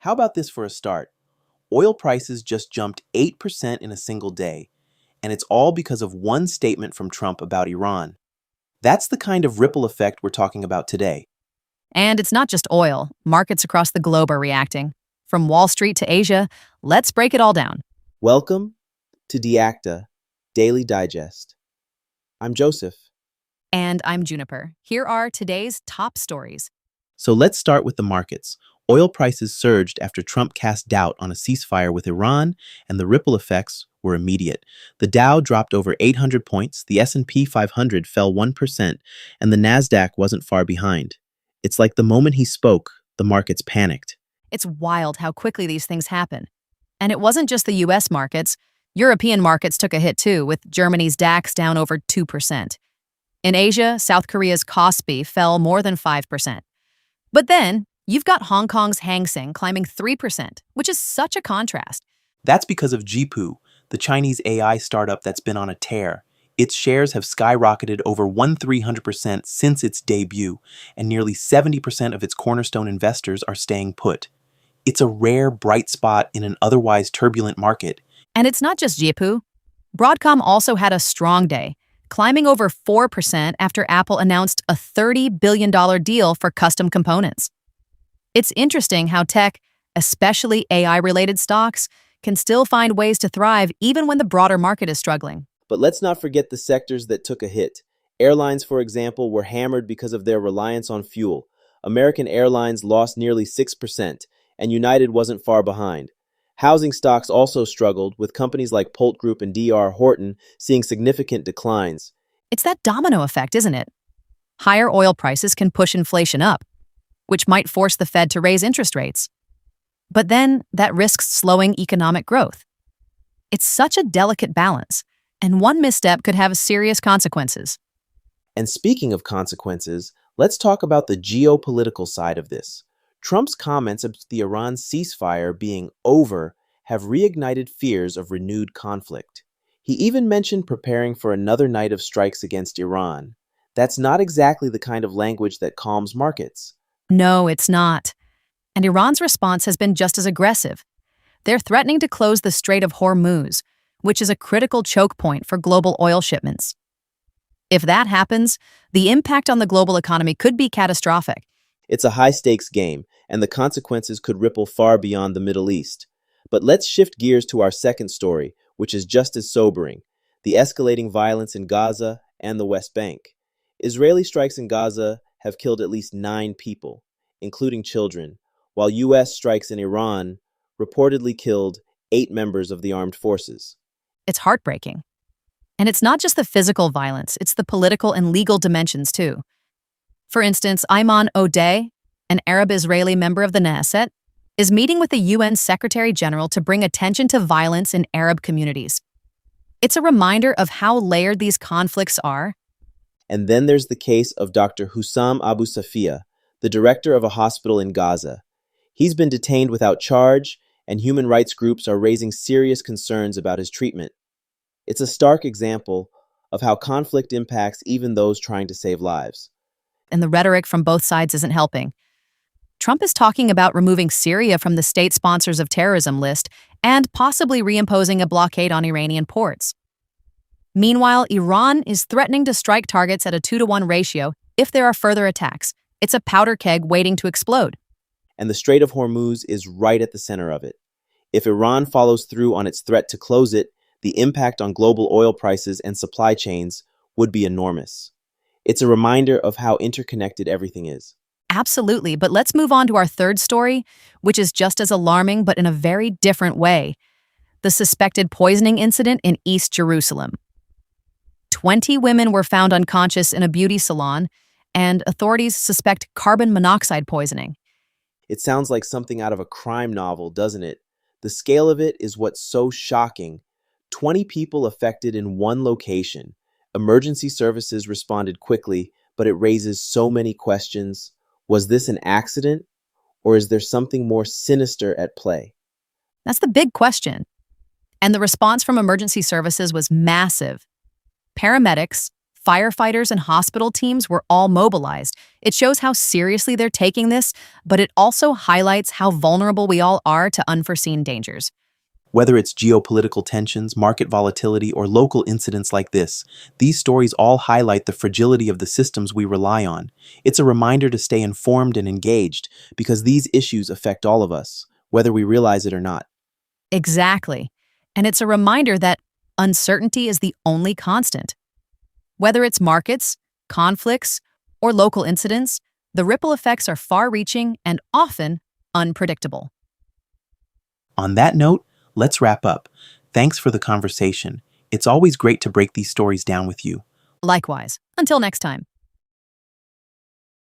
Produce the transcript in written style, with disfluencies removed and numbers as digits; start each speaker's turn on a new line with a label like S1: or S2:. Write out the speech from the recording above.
S1: How about this for a start? Oil prices just jumped 8% in a single day, and it's all because of one statement from Trump about Iran. That's the kind of ripple effect we're talking about today.
S2: And it's not just oil. Markets across the globe are reacting. From Wall Street to Asia, let's break it all down.
S1: Welcome to DeActa Daily Digest. I'm Joseph.
S2: And I'm Juniper. Here are today's top stories.
S1: So let's start with the markets. Oil prices surged after Trump cast doubt on a ceasefire with Iran, and the ripple effects were immediate. The Dow dropped over 800 points, the S&P 500 fell 1%, and the Nasdaq wasn't far behind. It's like the moment he spoke, the markets panicked.
S2: It's wild how quickly these things happen. And it wasn't just the US markets. European markets took a hit too, with Germany's DAX down over 2%. In Asia, South Korea's Kospi fell more than 5%. But then, you've got Hong Kong's Hang Seng climbing 3%, which is such a contrast.
S1: That's because of Jipu, the Chinese AI startup that's been on a tear. Its shares have skyrocketed over 1,300% since its debut, and nearly 70% of its cornerstone investors are staying put. It's a rare bright spot in an otherwise turbulent market.
S2: And it's not just Jipu. Broadcom also had a strong day, climbing over 4% after Apple announced a $30 billion deal for custom components. It's interesting how tech, especially AI-related stocks, can still find ways to thrive even when the broader market is struggling.
S1: But let's not forget the sectors that took a hit. Airlines, for example, were hammered because of their reliance on fuel. American Airlines lost nearly 6%, and United wasn't far behind. Housing stocks also struggled, with companies like Polt Group and D.R. Horton seeing significant declines.
S2: It's that domino effect, isn't it? Higher oil prices can push inflation up, which might force the Fed to raise interest rates. But then that risks slowing economic growth. It's such a delicate balance, and one misstep could have serious consequences.
S1: And speaking of consequences, let's talk about the geopolitical side of this. Trump's comments about the Iran ceasefire being over have reignited fears of renewed conflict. He even mentioned preparing for another night of strikes against Iran. That's not exactly the kind of language that calms markets.
S2: No, it's not. And Iran's response has been just as aggressive. They're threatening to close the Strait of Hormuz, which is a critical choke point for global oil shipments. If that happens, the impact on the global economy could be catastrophic.
S1: It's a high-stakes game, and the consequences could ripple far beyond the Middle East. But let's shift gears to our second story, which is just as sobering: the escalating violence in Gaza and the West Bank. Israeli strikes in Gaza have killed at least 9 people, including children, while U.S. strikes in Iran reportedly killed 8 members of the armed forces.
S2: It's heartbreaking. And it's not just the physical violence, it's the political and legal dimensions too. For instance, Ayman Odeh, an Arab-Israeli member of the Knesset, is meeting with the UN Secretary General to bring attention to violence in Arab communities. It's a reminder of how layered these conflicts are.
S1: And then there's the case of Dr. Hussam Abu Safia, the director of a hospital in Gaza. He's been detained without charge, and human rights groups are raising serious concerns about his treatment. It's a stark example of how conflict impacts even those trying to save lives.
S2: And the rhetoric from both sides isn't helping. Trump is talking about removing Syria from the state sponsors of terrorism list and possibly reimposing a blockade on Iranian ports. Meanwhile, Iran is threatening to strike targets at a 2-to-1 ratio if there are further attacks. It's a powder keg waiting to explode.
S1: And the Strait of Hormuz is right at the center of it. If Iran follows through on its threat to close it, the impact on global oil prices and supply chains would be enormous. It's a reminder of how interconnected everything is.
S2: Absolutely, but let's move on to our third story, which is just as alarming but in a very different way. The suspected poisoning incident in East Jerusalem. 20 women were found unconscious in a beauty salon, and authorities suspect carbon monoxide poisoning.
S1: It sounds like something out of a crime novel, doesn't it? The scale of it is what's so shocking. 20 people affected in one location. Emergency services responded quickly, but it raises so many questions. Was this an accident, or is there something more sinister at play?
S2: That's the big question. And the response from emergency services was massive. Paramedics, firefighters, and hospital teams were all mobilized, It shows how seriously they're taking this, but it also highlights how vulnerable we all are to unforeseen dangers.
S1: Whether it's geopolitical tensions, market volatility, or local incidents like this, these stories all highlight the fragility of the systems we rely on. It's a reminder to stay informed and engaged because these issues affect all of us, whether we realize it or not.
S2: Exactly. And it's a reminder that uncertainty is the only constant. Whether it's markets, conflicts, or local incidents, the ripple effects are far reaching and often unpredictable.
S1: On that note, let's wrap up. Thanks for the conversation. It's always great to break these stories down with you.
S2: Likewise, until next time.